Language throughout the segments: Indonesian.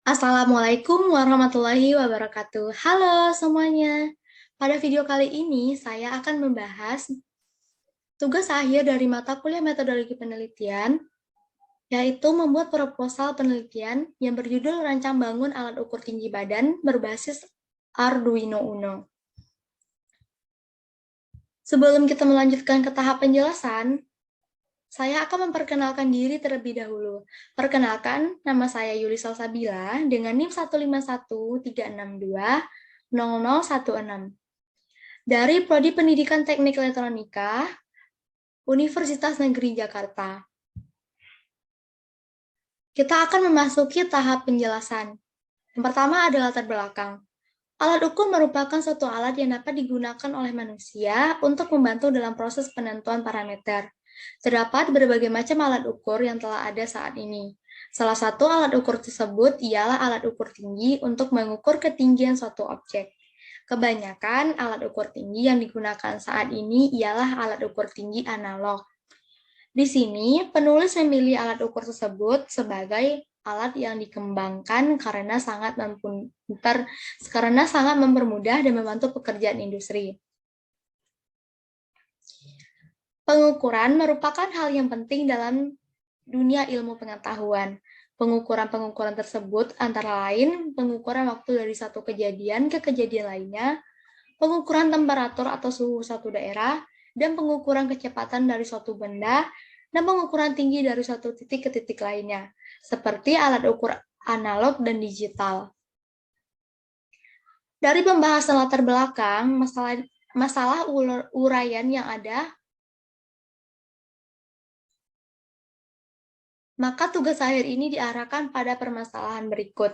Assalamualaikum warahmatullahi wabarakatuh. Halo semuanya. Pada video kali ini, saya akan membahas tugas akhir dari mata kuliah metodologi penelitian, yaitu membuat proposal penelitian yang berjudul Rancang Bangun Alat Ukur Tinggi Badan berbasis Arduino Uno. Sebelum kita melanjutkan ke tahap penjelasan, saya akan memperkenalkan diri terlebih dahulu. Perkenalkan, nama saya Yuli Salsabila dengan NIM 15136200016 dari Prodi Pendidikan Teknik Elektronika, Universitas Negeri Jakarta. Kita akan memasuki tahap penjelasan. Yang pertama adalah latar belakang. Alat ukur merupakan suatu alat yang dapat digunakan oleh manusia untuk membantu dalam proses penentuan parameter. Terdapat berbagai macam alat ukur yang telah ada saat ini. Salah satu alat ukur tersebut ialah alat ukur tinggi untuk mengukur ketinggian suatu objek. Kebanyakan alat ukur tinggi yang digunakan saat ini ialah alat ukur tinggi analog. Di sini, penulis memilih alat ukur tersebut sebagai alat yang dikembangkan karena sangat mempermudah dan membantu pekerjaan industri. Pengukuran merupakan hal yang penting dalam dunia ilmu pengetahuan. Pengukuran-pengukuran tersebut antara lain pengukuran waktu dari satu kejadian ke kejadian lainnya, pengukuran temperatur atau suhu suatu daerah, dan pengukuran kecepatan dari suatu benda, dan pengukuran tinggi dari suatu titik ke titik lainnya, seperti alat ukur analog dan digital. Dari pembahasan latar belakang, masalah uraian yang ada, maka tugas akhir ini diarahkan pada permasalahan berikut.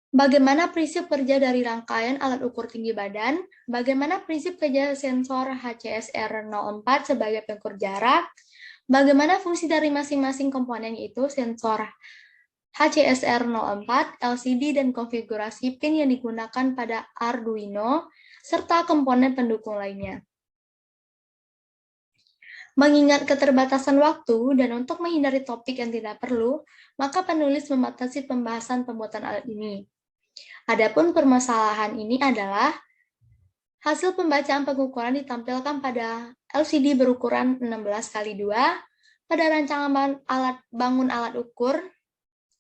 Bagaimana prinsip kerja dari rangkaian alat ukur tinggi badan? Bagaimana prinsip kerja sensor HCSR04 sebagai pengukur jarak? Bagaimana fungsi dari masing-masing komponen yaitu sensor HCSR04, LCD, dan konfigurasi pin yang digunakan pada Arduino, serta komponen pendukung lainnya. Mengingat keterbatasan waktu dan untuk menghindari topik yang tidak perlu, maka penulis membatasi pembahasan pembuatan alat ini. Adapun permasalahan ini adalah hasil pembacaan pengukuran ditampilkan pada LCD berukuran 16x2 pada rancangan bangun alat ukur.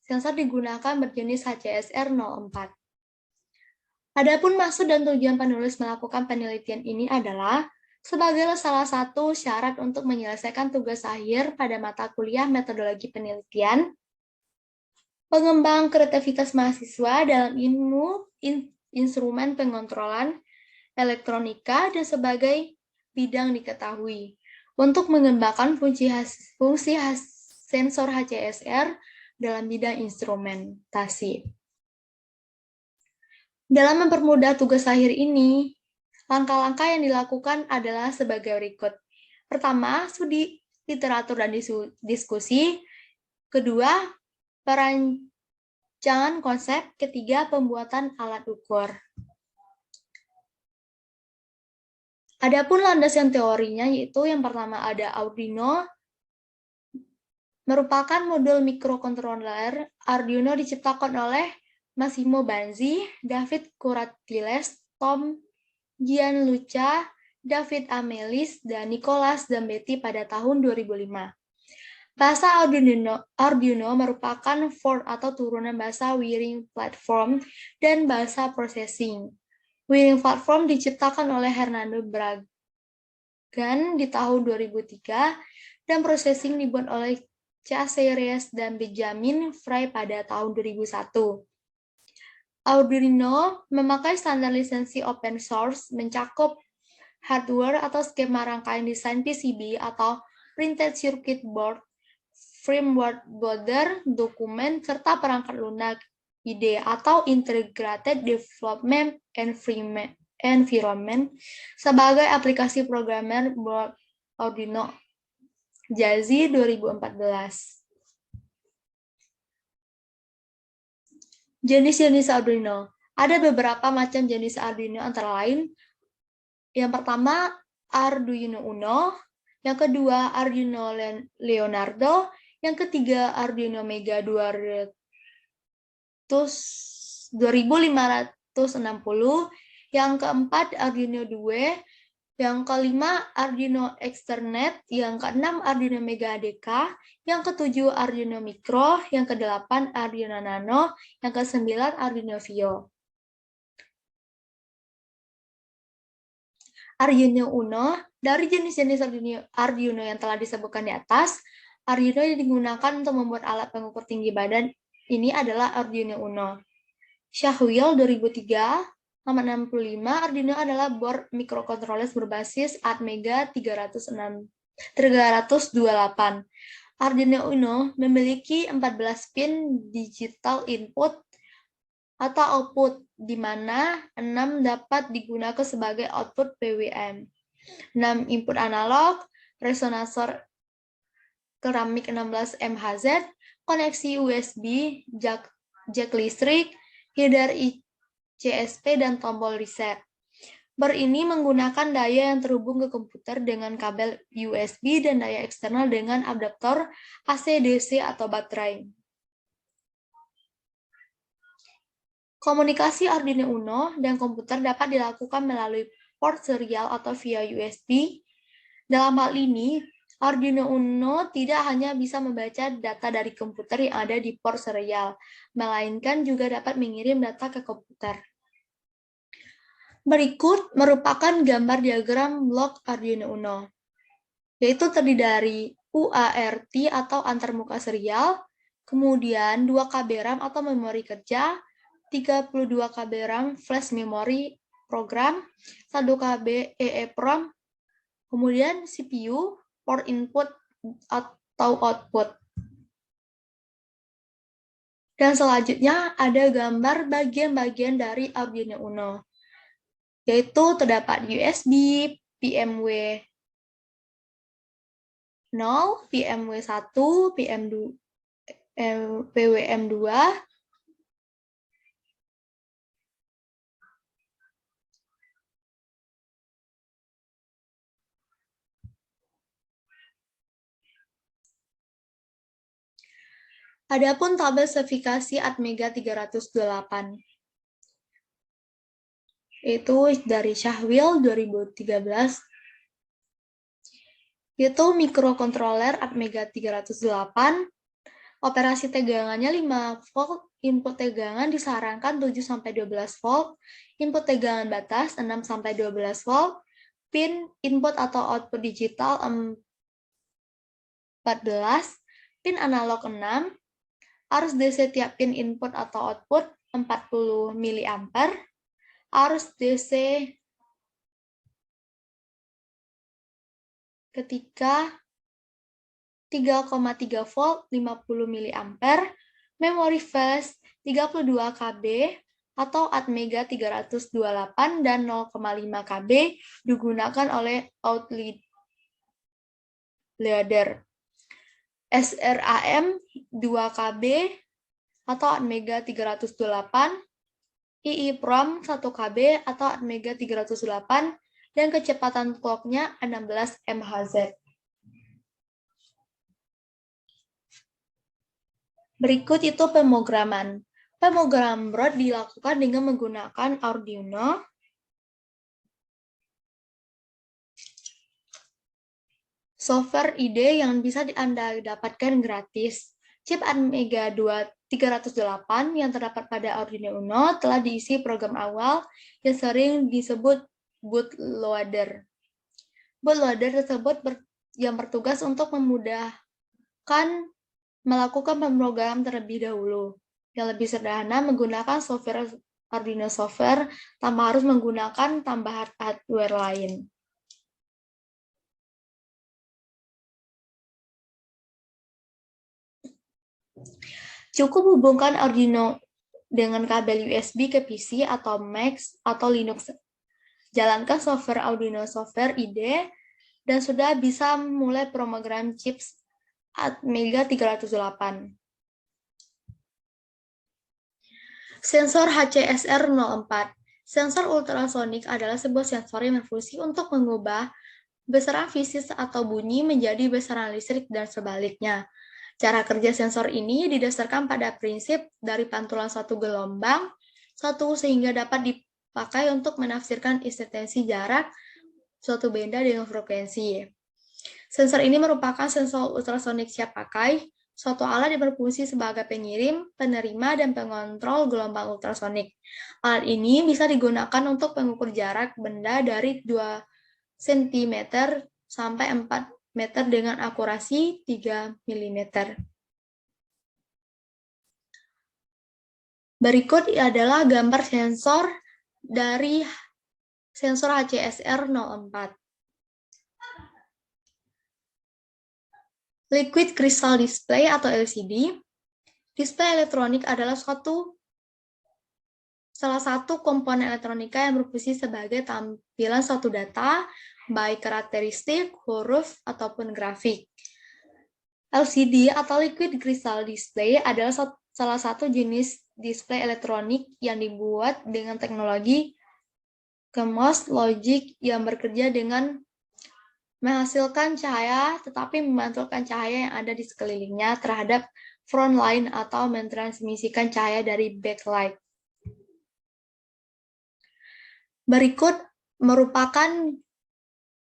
Sensor digunakan berjenis HCSR04. Adapun maksud dan tujuan penulis melakukan penelitian ini adalah sebagai salah satu syarat untuk menyelesaikan tugas akhir pada mata kuliah metodologi penelitian, pengembang kreativitas mahasiswa dalam ilmu instrumen pengontrolan elektronika dan sebagai bidang diketahui untuk mengembangkan fungsi sensor HCSR dalam bidang instrumentasi. Dalam mempermudah tugas akhir ini, langkah-langkah yang dilakukan adalah sebagai berikut. Pertama, studi literatur dan diskusi. Kedua, perancangan konsep. Ketiga, pembuatan alat ukur. Adapun landasan teorinya yaitu yang pertama ada Arduino, merupakan modul mikrokontroler. Arduino diciptakan oleh Massimo Banzi, David Kuratiles, Tom Gianluca, David Amelis, dan Nicolas Zambetti pada tahun 2005. Bahasa Arduino merupakan fork atau turunan bahasa Wiring Platform dan bahasa Processing. Wiring Platform diciptakan oleh Hernando Bragan di tahun 2003 dan Processing dibuat oleh Chase Reyes dan Benjamin Fry pada tahun 2001. Arduino memakai standar lisensi open source mencakup hardware atau skema rangkaian desain PCB atau printed circuit board, firmware boarder, dokumen, serta perangkat lunak IDE atau Integrated Development Environment sebagai aplikasi programmer board Arduino Jazzy 2014. Jenis-jenis Arduino. Ada beberapa macam jenis Arduino antara lain. Yang pertama, Arduino Uno. Yang kedua, Arduino Leonardo. Yang ketiga, Arduino Mega 2 2560, yang keempat Arduino Due, yang kelima Arduino Externet, yang keenam Arduino Mega ADK, yang ketujuh Arduino Micro, yang kedelapan Arduino Nano, yang kesembilan Arduino Vio. Arduino Uno, dari jenis-jenis Arduino yang telah disebutkan di atas, Arduino yang digunakan untuk membuat alat pengukur tinggi badan ini adalah Arduino Uno. Shahwil 2003, nomor 65, Arduino adalah board microcontroller berbasis Atmega 328. Arduino Uno memiliki 14 pin digital input atau output, di mana 6 dapat digunakan sebagai output PWM. 6 input analog, resonator keramik 16 MHz, koneksi USB, jack listrik, header CSP, dan tombol reset. Board ini menggunakan daya yang terhubung ke komputer dengan kabel USB dan daya eksternal dengan adaptor AC/DC atau baterai. Komunikasi Arduino Uno dan komputer dapat dilakukan melalui port serial atau via USB. Dalam hal ini, Arduino Uno tidak hanya bisa membaca data dari komputer yang ada di port serial, melainkan juga dapat mengirim data ke komputer. Berikut merupakan gambar diagram blok Arduino Uno, yaitu terdiri dari UART atau antarmuka serial, kemudian 2 KB RAM atau memori kerja, 32 KB RAM flash memori program, 1 KB EEPROM, kemudian CPU, port input atau output. Dan selanjutnya ada gambar bagian-bagian dari Arduino Uno, yaitu terdapat USB, PMW 0, PMW 1, PWM 2, adapun tabel spesifikasi Atmega 328. Itu dari Shahwil 2013. Yaitu mikrokontroler Atmega 308. Operasi tegangannya 5 volt, input tegangan disarankan 7-12 volt, input tegangan batas 6-12 volt, pin input atau output digital 14, pin analog 6, arus DC tiap pin input atau output 40 mA, arus DC ketika 3,3 volt 50 mA, memori flash 32 KB atau Atmega 328 dan 0,5 KB digunakan oleh outleader. SRAM 2 KB atau Atmega 308, EEPROM 1 KB atau Atmega 308, dan kecepatan clock-nya 16 MHz. Berikut itu pemrograman. Pemrograman board dilakukan dengan menggunakan Arduino, software IDE yang bisa Anda dapatkan gratis. Chip Atmega 308 yang terdapat pada Arduino Uno telah diisi program awal yang sering disebut bootloader. Bootloader tersebut yang bertugas untuk memudahkan melakukan pemrograman terlebih dahulu. Yang lebih sederhana menggunakan software Arduino software tanpa harus menggunakan tambahan hardware lain. Cukup hubungkan Arduino dengan kabel USB ke PC atau Mac atau Linux. Jalankan software Arduino software IDE dan sudah bisa mulai program chips Atmega 308. Sensor HCSR04. Sensor ultrasonik adalah sebuah sensor yang berfungsi untuk mengubah besaran fisik atau bunyi menjadi besaran listrik dan sebaliknya. Cara kerja sensor ini didasarkan pada prinsip dari pantulan suatu gelombang sehingga dapat dipakai untuk menafsirkan eksistensi jarak suatu benda dengan frekuensi. Sensor ini merupakan sensor ultrasonik siap pakai, suatu alat yang berfungsi sebagai pengirim, penerima, dan pengontrol gelombang ultrasonik. Alat ini bisa digunakan untuk mengukur jarak benda dari 2 cm sampai 4 meter dengan akurasi 3 mm. Berikut adalah gambar sensor dari sensor HCSR 04. Liquid Crystal Display atau LCD. Display elektronik adalah salah satu komponen elektronika yang berfungsi sebagai tampilan suatu data, baik karakteristik, huruf, ataupun grafik. LCD atau Liquid Crystal Display adalah salah satu jenis display elektronik yang dibuat dengan teknologi CMOS logic yang bekerja dengan menghasilkan cahaya tetapi memantulkan cahaya yang ada di sekelilingnya terhadap front line atau mentransmisikan cahaya dari backlight. Berikut merupakan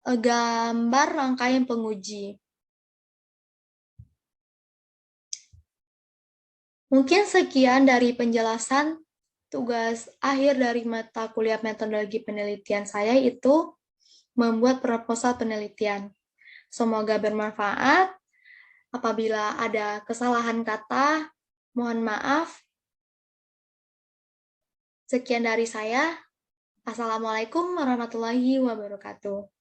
gambar rangkaian penguji. Mungkin sekian dari penjelasan tugas akhir dari mata kuliah metodologi penelitian saya itu membuat proposal penelitian. Semoga bermanfaat. Apabila ada kesalahan kata, mohon maaf. Sekian dari saya. Assalamualaikum warahmatullahi wabarakatuh.